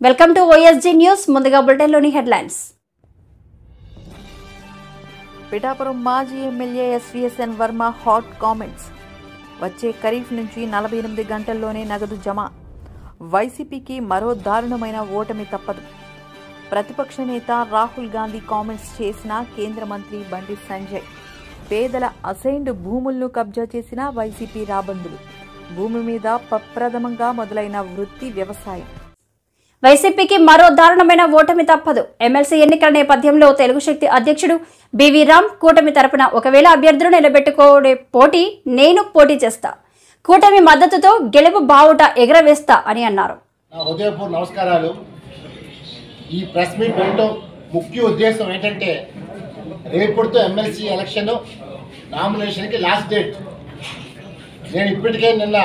Welcome to OSG news. ముందుగా బులెటిన్లోని headlines. Pithapuram మాజీ MLA SVSN Varma hot comments. వచ్చే ఖరీఫ్ నుంచి 48 గంటల్లోనే నగదు జమ. వైసీపీకి మరో దారుణమైన ఓటమి తప్పదు. ప్రతిపక్ష నేత రాహుల్ గాంధీ కామెంట్స్ చేసిన కేంద్ర మంత్రి బండి సంజయ్. పేదల అసైన్డ్ భూములను కబ్జా చేసిన వైసీపీ రాబందులు. భూమి మీద ప్రప్రథమంగా మొదలైన వృత్తి వ్యవసాయం. వైసీపీకి మరో దారుణమైన ఓటమి తప్పదు. ఎమ్మెల్సీ ఎన్నికల నేపథ్యంలో తెలుగు శక్తి అధ్యక్షుడు బివి రామ్ కూటమి తరపున ఒకవేళ అభ్యర్థులు నిలబెట్టుకోడే పోటీ నేను పోటీ చేస్తా, కూటమి మద్దతుతో గెలుపు బావుట ఎగరవేస్తా అని అన్నారు. హృదయపూర్వక నమస్కారాలు. ఈ ప్రెస్ మీట్ పెట్టడం ముఖ్య ఉద్దేశం ఏంటంటే రేపుతో ఎమ్మెల్సీ ఎలక్షన్ నామినేషన్కి లాస్ట్ డేట్. నేను ఇప్పటికే నిన్న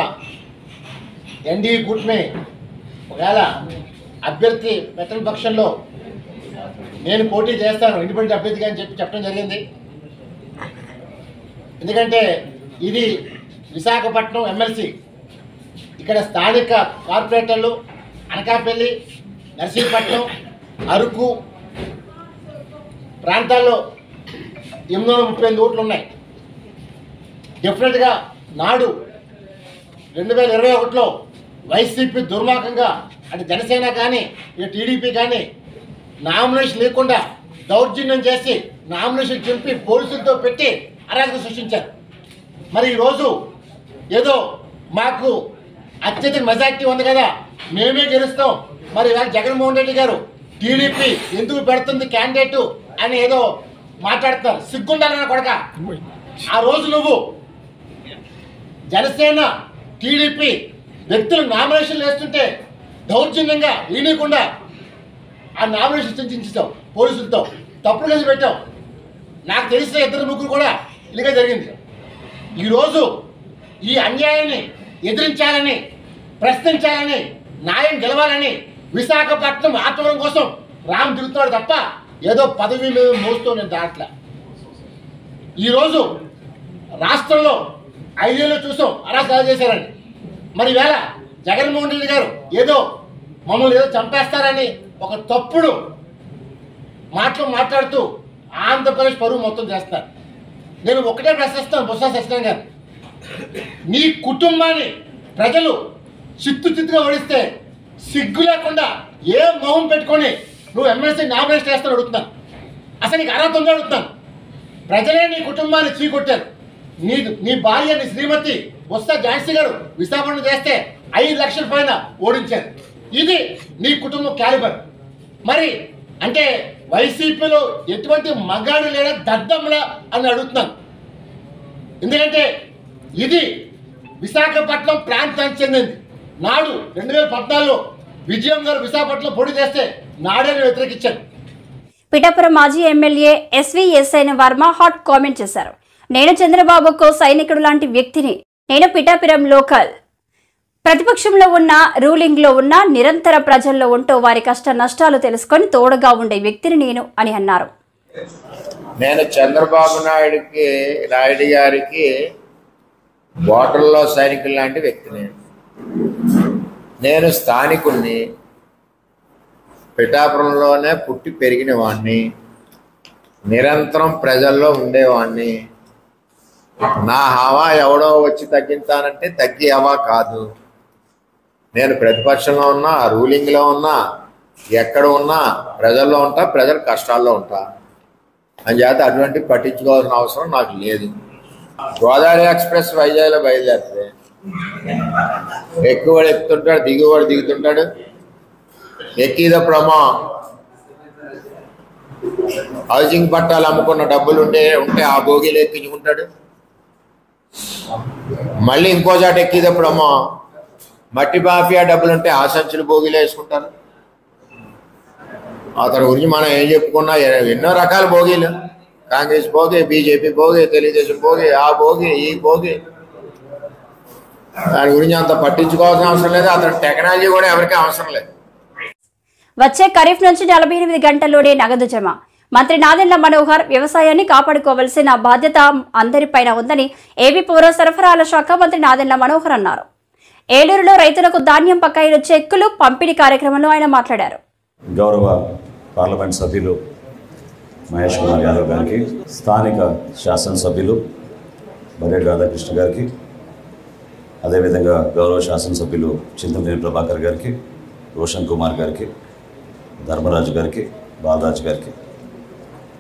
ఎన్డీఏ కూటమి ఒకవేళ అభ్యర్థి పెట్టని పక్షంలో నేను పోటీ చేస్తాను, ఇండిపెండెంట్ అభ్యర్థిగా అని చెప్పడం జరిగింది. ఎందుకంటే ఇది విశాఖపట్నం ఎమ్మెల్సీ. ఇక్కడ స్థానిక కార్పొరేటర్లు అనకాపల్లి, నర్సీపట్నం, అరకు ప్రాంతాల్లో 838 ఓట్లు ఉన్నాయి. డెఫినెట్గా నాడు 2021లో వైసీపీ దుర్మార్గంగా అంటే జనసేన కానీ ఇక టీడీపీ కానీ నామినేషన్ లేకుండా దౌర్జన్యం చేసి నామినేషన్ చింపి పోలీసులతో పెట్టి అరాజకం సృష్టించారు. మరి ఈరోజు ఏదో మాకు అత్యధిక మెజార్టీ ఉంది కదా, మేమే గెలుస్తాం, మరి ఇవాళ జగన్మోహన్ రెడ్డి గారు టీడీపీ ఎందుకు పెడుతుంది క్యాండిడేటు అని ఏదో మాట్లాడుతున్నారు. సిగ్గుండాలన్న కొడక. ఆ రోజు నువ్వు జనసేన టీడీపీ వ్యక్తులు నామినేషన్లు వేస్తుంటే దౌర్జన్యంగా వీయకుండా ఆ నామినేషన్ చించేసావు పోలీసులతో, తప్పుడు కేసు పెట్టావు. నాకు తెలిసిన 2-3 కూడా ఇలాగే జరిగింది. ఈరోజు ఈ అన్యాయాన్ని ఎదిరించాలని, ప్రశ్నించాలని, న్యాయం గెలవాలని విశాఖపట్నం ఆత్మవరం కోసం రామ్ తిరుగుతున్నాడు తప్ప ఏదో పదవి మీద మోస్తూ నేను దాట్లా. ఈరోజు రాష్ట్రంలో 5 ఏళ్ళు చూసాం అరాచకాలు చేశారని. మరి ఈవేళ జగన్మోహన్ రెడ్డి గారు ఏదో మమ్మల్ని ఏదో చంపేస్తారని ఒక తప్పుడు మాటలు మాట్లాడుతూ ఆంధ్రప్రదేశ్ పరువు మొత్తం చేస్తారు. నేను ఒకటే ప్రశ్నిస్తాను బొత్స సత్యనారాయణ గారు, నీ కుటుంబాన్ని ప్రజలు చిత్తుగా ఓడిస్తే సిగ్గు లేకుండా ఏ మొహం పెట్టుకొని నువ్వు ఎమ్మెల్సీ నామినేషన్ చేస్తాను అడుగుతున్నాను. అసలు నీకు అర్హత ఉందో అడుగుతున్నాను. ప్రజలే నీ కుటుంబాన్ని చీకొట్టారు. నీ భార్య, నీ శ్రీమతి బొత్స ఝాన్సీ గారు విశాఖపట్నం చేస్తే 5 లక్షల పైన ఓడించారు. ఇది నీ కుటుంబం క్యాలిబర్. మరి అంటే వైసీపీలో ఎటువంటి మగాడు లేదా దద్దమ్మలా అని అడుగుతున్నాను. ఎందుకంటే ఇది విశాఖపట్నం ప్రాంతానికి చెందింది. నాడు 2014లో విజయం గారు విశాఖపట్నంలో పోటీ చేస్తే నాడే వ్యతిరేకించారు. పిఠాపురం మాజీ MLA SVSN Varma hot comment చేశారు. నేను చంద్రబాబుకు సైనికుడు లాంటి వ్యక్తిని. నేను పిఠాపురం లోకల్. ప్రతిపక్షంలో ఉన్న, రూలింగ్లో ఉన్న, నిరంతర ప్రజల్లో ఉంటూ వారి కష్ట నష్టాలు తెలుసుకొని తోడుగా ఉండే వ్యక్తిని నేను అని అన్నారు. నేను చంద్రబాబు నాయుడు గారికి బోర్డర్లో సైనికులు లాంటి వ్యక్తిని. నేను స్థానికుడిని, పిఠాపురంలోనే పుట్టి పెరిగిన వాడిని, నిరంతరం ప్రజల్లో ఉండేవాడిని. నా హవా ఎవడో వచ్చి తగ్గించానంటే తగ్గి హవా కాదు. నేను ప్రతిపక్షంలో ఉన్నా, రూలింగ్లో ఉన్నా, ఎక్కడ ఉన్నా ప్రజల్లో ఉంటా, ప్రజల కష్టాల్లో ఉంటా. అని చేత అటువంటి పట్టించుకోవాల్సిన అవసరం నాకు లేదు. గోదావరి ఎక్స్ప్రెస్ వైజాగ్లో బయలుదేరితే ఎక్కువడు ఎక్కుతుంటాడు, దిగువాడు దిగుతుంటాడు. ఎక్కిదప్పుడమ్మా హౌసింగ్ పట్టాలు అమ్ముకున్న డబ్బులు ఉంటే ఆ భోగిలు ఎక్కించుకుంటాడు. మళ్ళీ ఇంకో చాట ఎక్కిదప్పుడమ్మా మట్టి మాఫియా డబ్బులు ఉంటే ఆ సంచులు భోగిలు వేసుకుంటారు. అతని గురించి మనం ఏం చెప్పుకున్నా ఎన్నో రకాల భోగిలు, కాంగ్రెస్ భోగి, బీజేపీ భోగి, తెలుగుదేశం భోగి, ఆ భోగి, ఈ భోగి. దాని గురించి అంత పట్టించుకోవాల్సిన అవసరం లేదు. అతని టెక్నాలజీ కూడా ఎవరికీ అవసరం లేదు. వచ్చే ఖరీఫ్ నుంచి 48 గంటల్లోనే నగదు జమ. మంత్రి నాదెండ్ల మనోహర్ వ్యవసాయాన్ని కాపాడుకోవాల్సిన బాధ్యత అందరిపైన ఉందని ఏపీ పౌర సరఫరాల శాఖ మంత్రి నాదెండ్ల మనోహర్ అన్నారు. ఏలూరులో రైతులకు ధాన్యం బకాయిల చెక్కులు పంపిణీ కార్యక్రమంలో ఆయన మాట్లాడారు. గౌరవ పార్లమెంట్ సభ్యులు మహేష్ కుమార్ యాదవ్ గారికి, స్థానిక శాసనసభ్యులు బరేడ్ రాధాకృష్ణ గారికి, అదేవిధంగా గౌరవ శాసనసభ్యులు చింతమనేని ప్రభాకర్ గారికి, రోషన్ కుమార్ గారికి, ధర్మరాజు గారికి, బాలరాజు గారికి,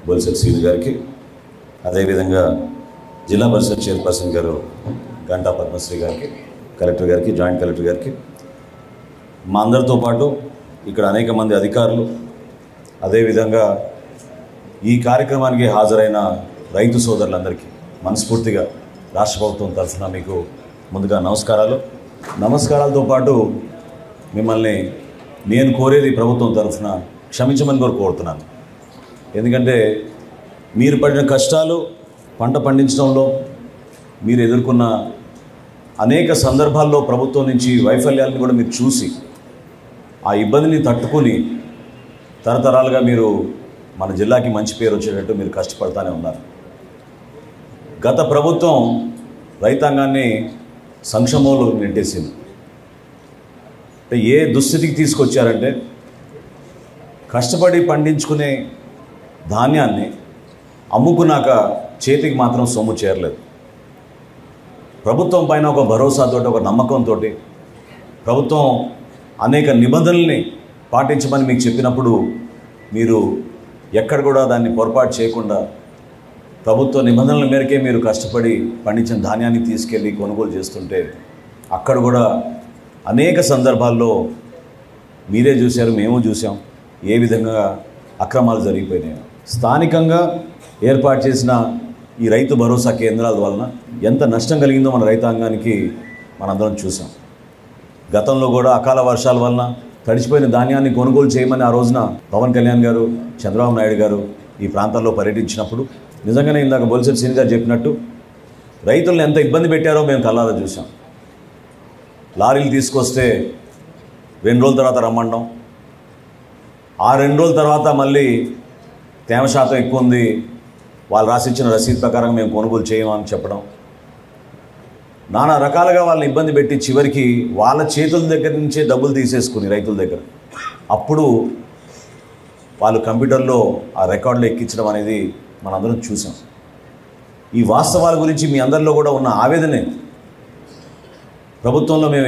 బొలిశెట్టి శ్రీను గారికి, అదేవిధంగా జిల్లా పరిషత్ చైర్పర్సన్ గారు గంటా పద్మశ్రీ గారికి, కలెక్టర్ గారికి, జాయింట్ కలెక్టర్ గారికి, మా అందరితో పాటు ఇక్కడ అనేక మంది అధికారులు, అదేవిధంగా ఈ కార్యక్రమానికి హాజరైన రైతు సోదరులందరికీ మనస్ఫూర్తిగా రాష్ట్ర ప్రభుత్వం తరఫున మీకు ముందుగా నమస్కారాలతో పాటు మిమ్మల్ని నేను కోరేది ప్రభుత్వం తరఫున క్షమించమని కూడా కోరుతున్నాను. ఎందుకంటే మీరు పడిన కష్టాలు, పంట పండించడంలో మీరు ఎదుర్కొన్న అనేక సందర్భాల్లో ప్రభుత్వం నుంచి వైఫల్యాలను కూడా మీరు చూసి ఆ ఇబ్బందిని తట్టుకుని తరతరాలుగా మీరు మన జిల్లాకి మంచి పేరు వచ్చేటట్టు మీరు కష్టపడతానే ఉన్నారు. గత ప్రభుత్వం రైతాంగాన్ని సంక్షోభంలో నెట్టేసింది. అంటే ఏ దుస్థితికి తీసుకొచ్చారంటే కష్టపడి పండించుకునే ధాన్యాన్ని అమ్ముకున్నాక చేతికి మాత్రం సొమ్ము చేరలేదు. ప్రభుత్వం పైన ఒక భరోసాతో, ఒక నమ్మకంతో ప్రభుత్వం అనేక నిబంధనల్ని పాటించమని మీకు చెప్పినప్పుడు మీరు ఎక్కడ కూడా దాన్ని పొరపాటు చేయకుండా ప్రభుత్వ నిబంధనల మేరకే మీరు కష్టపడి పండించిన ధాన్యాన్ని తీసుకెళ్ళి కొనుగోలు చేస్తుంటే అక్కడ కూడా అనేక సందర్భాల్లో మీరే చూశారు, మేము చూసాం ఏ విధంగా అక్రమాలు జరిగిపోయినాయి. స్థానికంగా ఏర్పాటు చేసిన ఈ రైతు భరోసా కేంద్రాల వలన ఎంత నష్టం కలిగిందో మన రైతాంగానికి మనందరం చూసాం. గతంలో కూడా అకాల వర్షాల వలన తడిచిపోయిన ధాన్యాన్ని కొనుగోలు చేయమని ఆ రోజున పవన్ కళ్యాణ్ గారు, చంద్రబాబు నాయుడు గారు ఈ ప్రాంతాల్లో పర్యటించినప్పుడు నిజంగానే ఇందాక బొలిశెట్టి శ్రీను గారు చెప్పినట్టు రైతులను ఎంత ఇబ్బంది పెట్టారో మేము కళ్ళారా చూసాం. లారీలు తీసుకొస్తే 2 రోజుల తర్వాత రమ్మడం, ఆ 2 రోజుల తర్వాత మళ్ళీ తేమ శాతం ఎక్కువ ఉంది, వాళ్ళు రాసిచ్చిన రసీదు ప్రకారం మేము కొనుగోలు చేయమని చెప్పడం, నానా రకాలుగా వాళ్ళని ఇబ్బంది పెట్టి చివరికి వాళ్ళ చేతుల దగ్గర నుంచే డబ్బులు తీసేసుకుని రైతుల దగ్గర అప్పుడు వాళ్ళు కంప్యూటర్లో ఆ రికార్డులు ఎక్కించడం అనేది మనందరం చూసాం. ఈ వాస్తవాల గురించి మీ అందరిలో కూడా ఉన్న ఆవేదనే ప్రభుత్వంలో మేము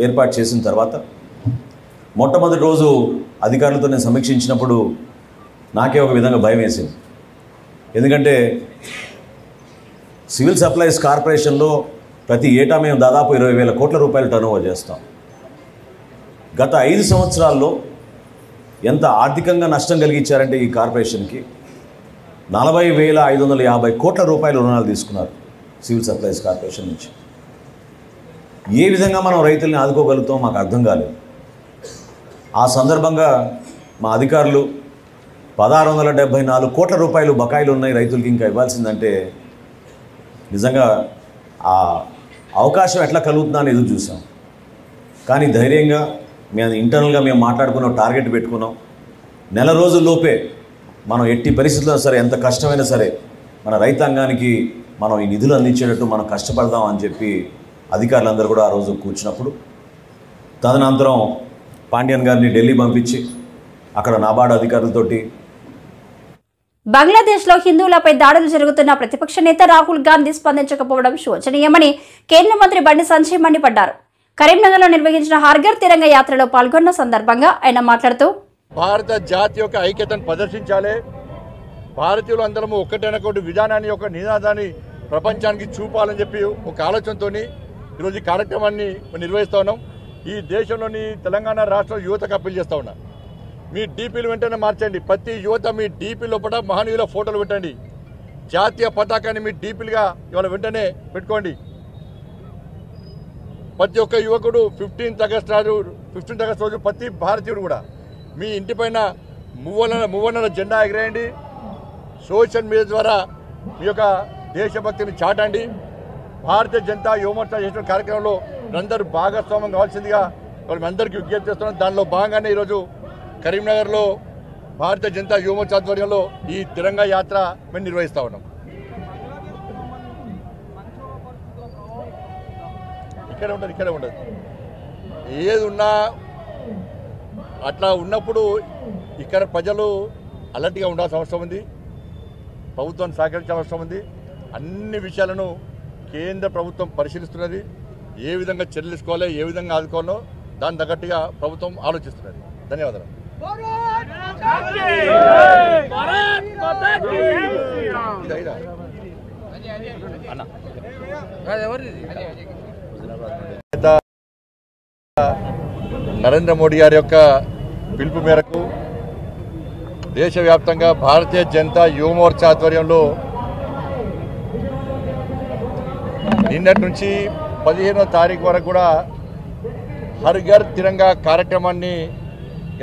ఏర్పాటు చేసిన తర్వాత మొట్టమొదటి రోజు అధికారులతో నేను సమీక్షించినప్పుడు నాకే ఒక విధంగా భయం వేసింది. ఎందుకంటే సివిల్ సప్లైస్ కార్పొరేషన్లో ప్రతి ఏటా మేము దాదాపు 20,000 కోట్ల రూపాయలు టర్నోవర్ చేస్తాం. గత 5 సంవత్సరాల్లో ఎంత ఆర్థికంగా నష్టం కలిగించారంటే ఈ కార్పొరేషన్కి 40,550 కోట్ల రూపాయల రుణాలు తీసుకున్నారు సివిల్ సప్లైస్ కార్పొరేషన్ నుంచి. ఏ విధంగా మనం రైతుల్ని ఆదుకోగలుగుతాం మాకు అర్థం కాలేదు. ఆ సందర్భంగా మా అధికారులు 1,674 కోట్ల రూపాయలు బకాయిలు ఉన్నాయి రైతులకి ఇంకా ఇవ్వాల్సిందంటే నిజంగా ఆ అవకాశం ఎట్లా కలుగుతుందా అని ఎదురు చూసాం. కానీ ధైర్యంగా మేము ఇంటర్నల్గా మేము మాట్లాడుకున్నాం, టార్గెట్ పెట్టుకున్నాం. నెల రోజుల్లోపే మనం ఎట్టి పరిస్థితుల్లో సరే, ఎంత కష్టమైనా సరే మన రైతాంగానికి మనం ఈ నిధులు అందించేటట్టు మనం కష్టపడదాం అని చెప్పి అధికారులందరూ కూడా ఆ రోజు కూర్చున్నప్పుడు తదనంతరం పాండ్యన్ గారిని ఢిల్లీ పంపించి అక్కడ నాబార్డు అధికారులతోటి బంగ్లాదేశ్లో హిందువులపై దాడులు జరుగుతున్న ప్రతిపక్ష నేత రాహుల్ గాంధీ స్పందించకపోవడం శోచనీయమని కేంద్ర మంత్రి బండి సంజయ్ మండిపడ్డారు. కరీంనగర్లో నిర్వహించిన హర్ఘర్ తిరంగ యాత్రలో పాల్గొన్న సందర్భంగా ఆయన మాట్లాడుతూ భారత జాతి యొక్క ఐక్యతను ప్రదర్శించాలి, భారతీయులు అందరము ఒక్కటైనటువంటి విధానాన్ని, ఒక నినాదాన్ని ప్రపంచానికి చూపాలని చెప్పి ఒక ఆలోచనతో ఈరోజు ఈ కార్యక్రమాన్ని నిర్వహిస్తూ ఉన్నాం. ఈ దేశంలోని తెలంగాణ రాష్ట్ర యువతకు అప్పీల్ చేస్తూ ఉన్నా, మీ డీపీలు వెంటనే మార్చండి. ప్రతి యువత మీ డీపీ లోపల మహనీయుల ఫోటోలు పెట్టండి. జాతీయ పతాకాన్ని మీ డీపీలుగా ఇవాళ వెంటనే పెట్టుకోండి. ప్రతి ఒక్క యువకుడు 15th ఆగస్ట్ రోజు ప్రతి భారతీయుడు కూడా మీ ఇంటిపైన మువ్వన్నర జెండా ఎగరేయండి. సోషల్ మీడియా ద్వారా మీ యొక్క దేశభక్తిని చాటండి. భారతీయ జనతా యువమోర్చా చేసిన కార్యక్రమంలో అందరూ భాగస్వామ్యం కావాల్సిందిగా మేము అందరికీ విజ్ఞప్తి చేస్తున్నాం. దానిలో భాగంగానే ఈరోజు కరీంనగర్లో భారతీయ జనతా యువమోర్చా ఆధ్వర్యంలో ఈ తిరంగా యాత్ర మేము నిర్వహిస్తూ ఉన్నాం. ఇక్కడే ఉండదు. ఏది ఉన్నా అట్లా ఉన్నప్పుడు ఇక్కడ ప్రజలు అలర్ట్గా ఉండాల్సిన అవసరం ఉంది, ప్రభుత్వాన్ని సహకరించాల్సిన అవసరం ఉంది. అన్ని విషయాలను కేంద్ర ప్రభుత్వం పరిశీలిస్తున్నది. ఏ విధంగా చర్యలు తీసుకోవాలో, ఏ విధంగా ఆదుకోవాలో దాని తగ్గట్టుగా ప్రభుత్వం ఆలోచిస్తున్నది. ధన్యవాదాలు. నరేంద్ర మోడీ గారి యొక్క పిలుపు మేరకు దేశవ్యాప్తంగా భారతీయ జనతా యువ మోర్చా ఆధ్వర్యంలో నిన్నటి నుంచి 15వ తారీఖు వరకు కూడా హర్ ఘర్ తిరంగా కార్యక్రమాన్ని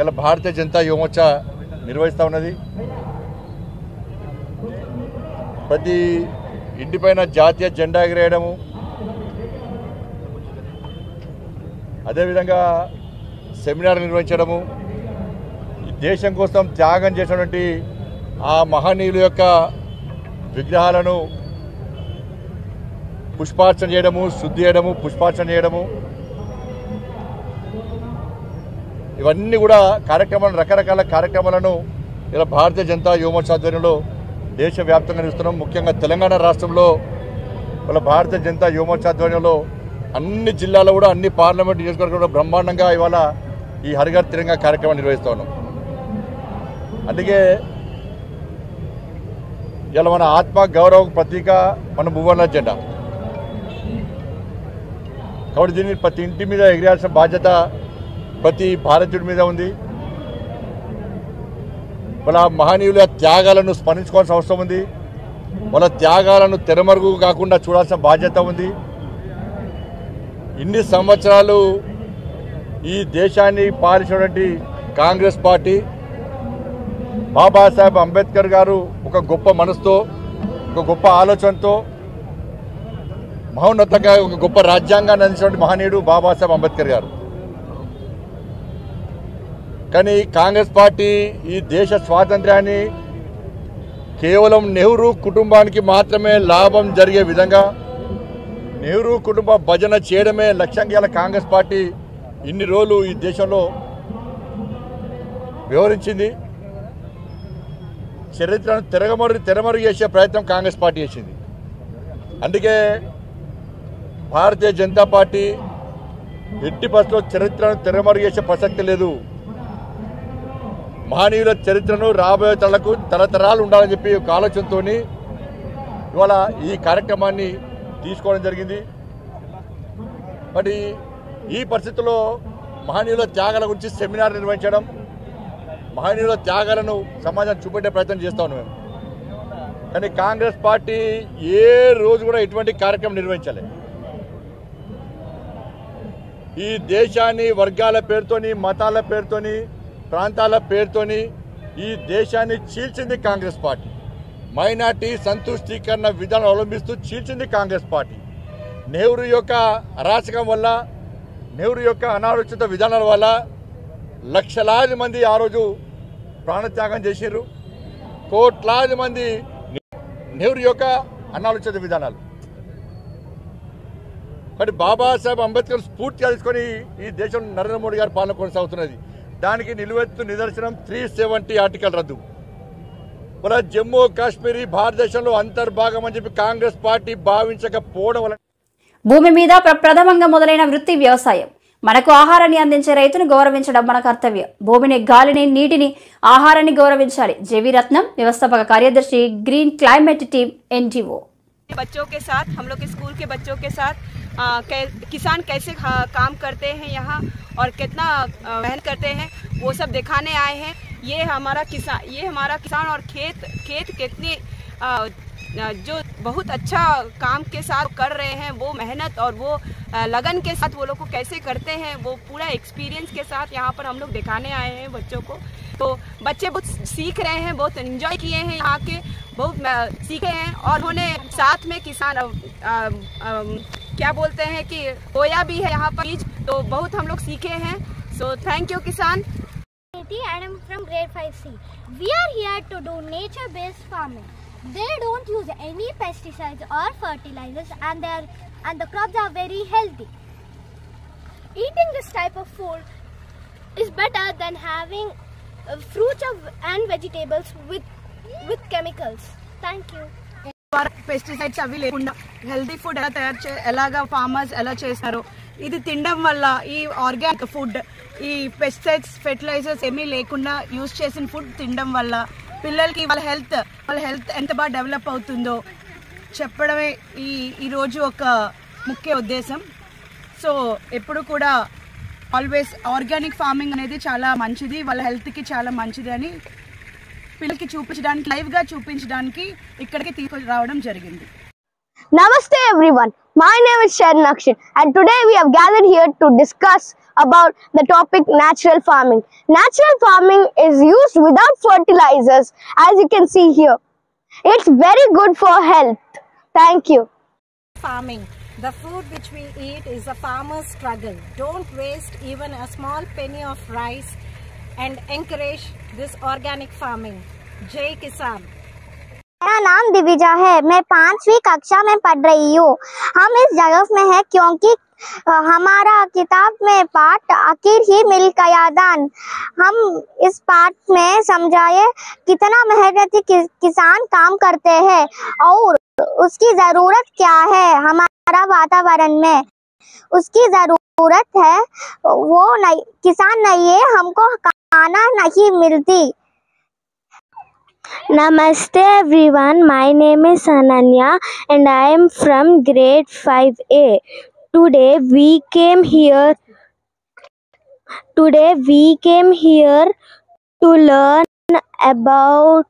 ఇలా భారతీయ జనతా యువ మోర్చా నిర్వహిస్తూ ఉన్నది. ప్రతి ఇంటిపైన జాతీయ జెండా ఎగిరేయడము, అదేవిధంగా సెమినార్ నిర్వహించడము, దేశం కోసం త్యాగం చేసినటువంటి ఆ మహనీయుల యొక్క విగ్రహాలను పుష్పార్చన చేయడము, శుద్ధి చేయడము, పుష్పార్చన చేయడము, ఇవన్నీ కూడా కార్యక్రమాలు, రకరకాల కార్యక్రమాలను ఇలా భారతీయ జనతా యువ మోర్చా ఆధ్వర్యంలో దేశవ్యాప్తంగా నిర్వహిస్తున్నాం. ముఖ్యంగా తెలంగాణ రాష్ట్రంలో ఇలా భారతీయ జనతా యువ మోర్చా ఆధ్వర్యంలో అన్ని జిల్లాల్లో కూడా, అన్ని పార్లమెంట్ నియోజకవర్గాల్లో బ్రహ్మాండంగా ఇవాళ ఈ హర్ ఘర్ తిరంగా కార్యక్రమం నిర్వహిస్తూ ఉన్నాం. అందుకే ఇలా మన ఆత్మ గౌరవ ప్రతీక మన మూవన్న జెండా. కాబట్టి దీన్ని ప్రతి ఇంటి మీద ఎగిరేయాల్సిన బాధ్యత ప్రతి భారతీయుడి మీద ఉంది. వాళ్ళ మహనీయుల త్యాగాలను స్మరించుకోవాల్సిన అవసరం ఉంది. వాళ్ళ త్యాగాలను తెరమరుగు కాకుండా చూడాల్సిన బాధ్యత ఉంది. ఇన్ని సంవత్సరాలు ఈ దేశాన్ని పాలించినటువంటి కాంగ్రెస్ పార్టీ, బాబాసాహెబ్ అంబేద్కర్ గారు ఒక గొప్ప మనసుతో, ఒక గొప్ప ఆలోచనతో, మహోన్నతంగా ఒక గొప్ప రాజ్యాంగాన్ని అందించినటువంటి మహనీయుడు బాబాసాహెబ్ అంబేద్కర్ గారు. కానీ కాంగ్రెస్ పార్టీ ఈ దేశ స్వాతంత్ర్యాన్ని కేవలం నెహ్రూ కుటుంబానికి మాత్రమే లాభం జరిగే విధంగా, నెహ్రూ కుటుంబ భజన చేయడమే లక్ష్యంగా కాంగ్రెస్ పార్టీ ఇన్ని రోజులు ఈ దేశంలో వివరించింది. చరిత్రను తెరమరుగు చేసే ప్రయత్నం కాంగ్రెస్ పార్టీ చేసింది. అందుకే భారతీయ జనతా పార్టీ ఎట్టి పరిస్థితుల్లో చరిత్రను తెరమరుగు చేసే ప్రసక్తి లేదు. మహనీయుల చరిత్రను రాబోయే తరాలకు తరతరాలు ఉండాలని చెప్పి ఒక ఆలోచనతో ఇవాళ ఈ కార్యక్రమాన్ని తీసుకోవడం జరిగింది. మరి ఈ పరిస్థితుల్లో మహనీయుల త్యాగాల గురించి సెమినార్ నిర్వహించడం, మహనీయుల త్యాగాలను సమాజానికి చూపెట్టే ప్రయత్నం చేస్తా ఉన్నాం. కానీ కాంగ్రెస్ పార్టీ ఏ రోజు కూడా ఇటువంటి కార్యక్రమం నిర్వహించలేదు. ఈ దేశాన్ని వర్గాల పేరుతోని, మతాల పేరుతోని, ప్రాంతాల పేరుతోని ఈ దేశాన్ని చీల్చింది కాంగ్రెస్ పార్టీ. మైనార్టీ సంతుష్టీకరణ విధానం అవలంబిస్తూ చీల్చింది కాంగ్రెస్ పార్టీ. నెహ్రూ యొక్క అరాచకం వల్ల, నెహ్రూ యొక్క అనాలోచిత విధానాల వల్ల లక్షలాది మంది ఆ రోజు ప్రాణత్యాగం చేశారు. కోట్లాది మంది నెహ్రూ యొక్క అనాలోచిత విధానాలు. కానీ బాబాసాహెబ్ అంబేద్కర్ స్ఫూర్తిగా తీసుకొని ఈ దేశం నరేంద్ర మోడీ గారి పాలన కొనసాగుతున్నది. దానికి నిలువెత్తు నిదర్శనం 370 ఆర్టికల్ రద్దు. మన జమ్మూ కాశ్మీర్ భారతదేశంలో అంతర్భాగం అని చెప్పి కాంగ్రెస్ పార్టీ భావించకపోవడం వల్ల భూమి మీద ప్రథమంగా మొదలైన వృత్తి వ్యవసాయం. మనకు ఆహారాన్ని అందించే రైతును గౌరవించడం మన కర్తవ్యం. భూమిని, గాలిని, నీటిని, ఆహారాన్ని గౌరవించాలి. జేవి రత్నం, వ్యవస్థాపక కార్యదర్శి, గ్రీన్ క్లైमेट टीम एनजीओ। बच्चों के साथ, हम लोग के स्कूल के बच्चों के साथ किसान कैसे काम करते हैं यहाँ और कितना मेहनत करते हैं वो सब दिखाने आए हैं। ये हमारा किसान और खेत कितने जो बहुत अच्छा काम के साथ कर रहे हैं, वो मेहनत और वो लगन के साथ वो लोग को कैसे करते हैं, वो पूरा एक्सपीरियंस के साथ यहाँ पर हम लोग दिखाने आए हैं बच्चों को। तो बच्चे बहुत सीख रहे हैं, बहुत एंजॉय किए हैं, यहाँ के बहुत सीखे हैं। और उन्होंने साथ में किसान क्या बोलते हैं कि बोया भी है यहाँ पर बीज, तो बहुत हम लोग सीखे हैं। सो थैंक यू किसान। And I'm from grade 5C. We are here to do nature-based farming. They don't use any pesticides or fertilizers, and the crops are very healthy. eating this type of food is better than having fruits and vegetables with chemicals. Thank you. Pesticides అవి లేకుండా healthy food ఎలాగా farmers ఎలా చేస్తారో ఇది తినడం వల్ల ఈ organic food ఈ పెస్టిసైడ్స్ ఫెర్టిలైజర్స్ ఏమీ లేకుండా యూజ్ చేసిన ఫుడ్ తినడం వల్ల పిల్లలకి వాళ్ళ హెల్త్ ఎంత బాగా డెవలప్ అవుతుందో చెప్పడమే ఈరోజు ఒక ముఖ్య ఉద్దేశం. సో ఎప్పుడు కూడా ఆల్వేస్ ఆర్గానిక్ ఫార్మింగ్ అనేది చాలా మంచిది, వాళ్ళ హెల్త్కి చాలా మంచిది అని పిల్లలకి చూపించడానికి లైవ్గా చూపించడానికి ఇక్కడికి తీసుకురావడం జరిగింది. Namaste everyone. My name is Sharan Akshin and today we have gathered here to discuss about the topic natural farming. Natural farming is used without fertilizers, as you can see here. It's very good for health. Thank you. Farming. The food which we eat is a farmer's struggle. Don't waste even a small penny of rice and encourage this organic farming. Jai Kisan. मेरा नाम दिविजा है, मैं 5वीं कक्षा में पढ़ रही हूँ. हम इस जगह में हैं क्योंकि हमारा किताब में पाठ आखिर ही मिल गया दान. हम इस पाठ में समझाए कितना मेहनती किसान काम करते हैं और उसकी ज़रूरत क्या है हमारा वातावरण में. उसकी ज़रूरत है वो नहीं, किसान नहीं है हमको खाना नहीं मिलती. Namaste everyone, my name is Ananya and I am from grade 5A. Today we came here to learn about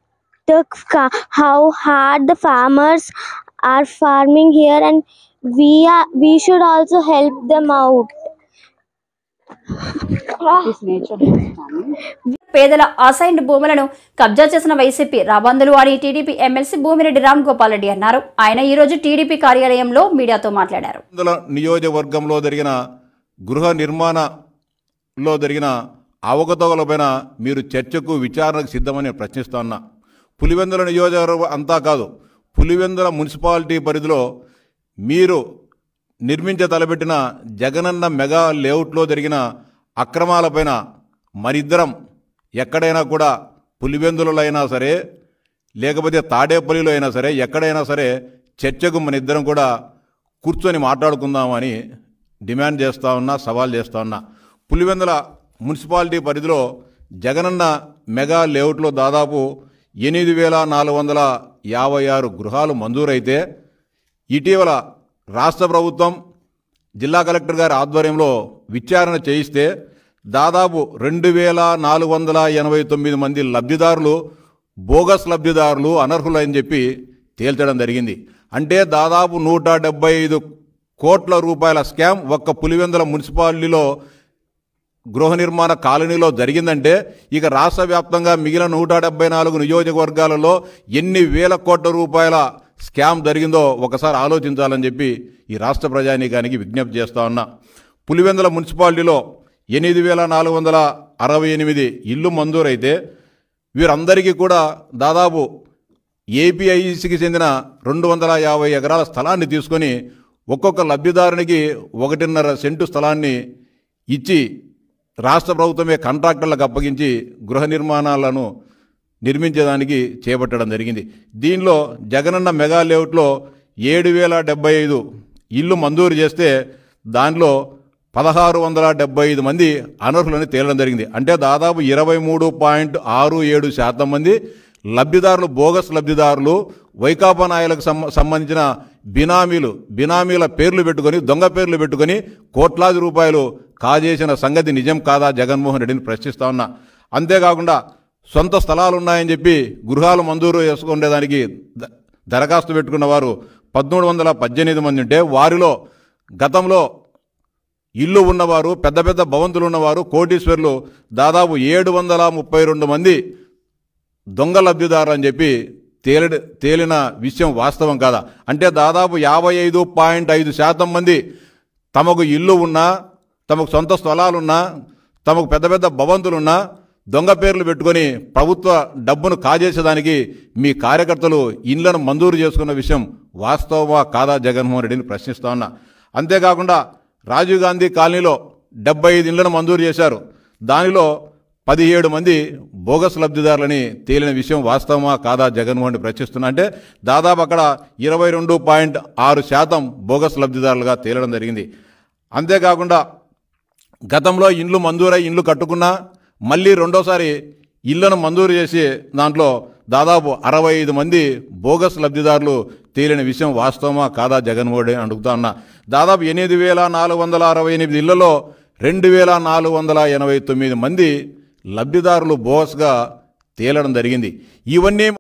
how hard the farmers are farming here and we should also help them out. పేదల assigned భూములను కబ్జా చేసిన YCP రాబందులు అని TDP MLC Bhumireddy Ram Gopal Reddy అన్నారు. ఆయన ఈ రోజు TDP కార్యాలయంలో మీడియాతో మాట్లాడారు. నియోజకవర్గంలో జరిగిన గృహ నిర్మాణంలో జరిగిన అవకతవకలపైన మీరు చర్చకు విచారణకు సిద్ధమని ప్రశ్నిస్తున్నా. పులివెందుల నియోజకవర్గం అంతా కాదు, పులివెందుల మున్సిపాలిటీ పరిధిలో మీరు నిర్మించ తలపెట్టిన జగనన్న మెగా లేఅవుట్లో జరిగిన అక్రమాలపైన మరిద్దరం ఎక్కడైనా కూడా పులివెందులలో అయినా సరే లేకపోతే తాడేపల్లిలో అయినా సరే ఎక్కడైనా సరే చర్చకు మన ఇద్దరం కూడా కూర్చొని మాట్లాడుకుందామని డిమాండ్ చేస్తూ ఉన్నా, సవాల్ చేస్తూ ఉన్నా. పులివెందుల మున్సిపాలిటీ పరిధిలో జగనన్న మెగా లేఅవుట్లో దాదాపు 8,456 గృహాలు మంజూరైతే ఇటీవల రాష్ట్ర ప్రభుత్వం జిల్లా కలెక్టర్ గారి ఆధ్వర్యంలో విచారణ చేయిస్తే దాదాపు 2,489 మంది లబ్ధిదారులు బోగస్ లబ్ధిదారులు అనర్హులని చెప్పి తేల్చడం జరిగింది. అంటే దాదాపు 175 కోట్ల రూపాయల స్కామ్ ఒక్క పులివెందుల మున్సిపాలిటీలో గృహ నిర్మాణ కాలనీలో జరిగిందంటే ఇక రాష్ట్ర వ్యాప్తంగా మిగిలిన 174 నియోజకవర్గాలలో ఎన్ని వేల కోట్ల రూపాయల స్కామ్ జరిగిందో ఒకసారి ఆలోచించాలని చెప్పి ఈ రాష్ట్ర ప్రజానీకానికి విజ్ఞప్తి చేస్తా ఉన్నా. పులివెందుల మున్సిపాలిటీలో 8,468 ఇళ్ళు మంజూరైతే వీరందరికీ కూడా దాదాపు ఏపీఐసికి చెందిన 250 ఎకరాల స్థలాన్ని తీసుకొని ఒక్కొక్క లబ్ధిదారునికి 1.5 సెంటు స్థలాన్ని ఇచ్చి రాష్ట్ర ప్రభుత్వమే కాంట్రాక్టర్లకు అప్పగించి గృహ నిర్మాణాలను నిర్మించేదానికి చేపట్టడం జరిగింది. దీనిలో జగనన్న మెగా లేఅవుట్లో 7,075 ఇళ్ళు మంజూరు చేస్తే దానిలో 1,675 మంది అనర్హులని తేలడం జరిగింది. అంటే దాదాపు 23.67% మంది లబ్ధిదారులు బోగస్ లబ్ధిదారులు వైకాపా నాయకులకు సంబంధించిన బినామీల పేర్లు పెట్టుకొని దొంగ పేర్లు పెట్టుకొని కోట్లాది రూపాయలు కాజేసిన సంగతి నిజం కాదా జగన్మోహన్ రెడ్డిని ప్రశ్నిస్తా ఉన్నా. అంతేకాకుండా సొంత స్థలాలు ఉన్నాయని చెప్పి గృహాలు మంజూరు చేసుకునేదానికి దరఖాస్తు పెట్టుకున్న వారు 1,318 మంది ఉంటే వారిలో గతంలో ఇల్లు ఉన్నవారు పెద్ద పెద్ద భవంతులు ఉన్నవారు కోటీశ్వర్లు దాదాపు 732 మంది దొంగ లబ్ధిదారులు అని చెప్పి తేలిన విషయం వాస్తవం కాదా? అంటే దాదాపు 55.5% మంది తమకు ఇల్లు ఉన్నా తమకు సొంత స్థలాలున్నా తమకు పెద్ద పెద్ద భవంతులున్నా దొంగ పేర్లు పెట్టుకొని ప్రభుత్వ డబ్బును కాజేసేదానికి మీ కార్యకర్తలు ఇండ్లను మంజూరు చేసుకున్న విషయం వాస్తవమా కాదా జగన్మోహన్ రెడ్డిని ప్రశ్నిస్తా ఉన్నా. అంతేకాకుండా రాజీవ్ గాంధీ కాలనీలో 75 ఇళ్లను మంజూరు చేశారు. దానిలో 17 మంది బోగస్ లబ్ధిదారులని తేలిన విషయం వాస్తవమా కాదా జగన్మోహన్ రెడ్డి ప్రశ్నిస్తున్నా. అంటే దాదాపు అక్కడ 22.6% బోగస్ లబ్ధిదారులుగా తేలడం జరిగింది. అంతేకాకుండా గతంలో ఇండ్లు మంజూరై ఇండ్లు కట్టుకున్నా మళ్ళీ రెండోసారి ఇళ్లను మంజూరు చేసి దాంట్లో దాదాపు 65 మంది బోగస్ లబ్ధిదారులు తేలిన విషయం వాస్తవమా కాదా జగన్మోహన్ రెడ్డి అడుగుతా ఉన్నా. దాదాపు 8,468 ఇళ్లలో 2,489 మంది లబ్ధిదారులు బోగస్గా తేలడం జరిగింది. ఇవన్నీ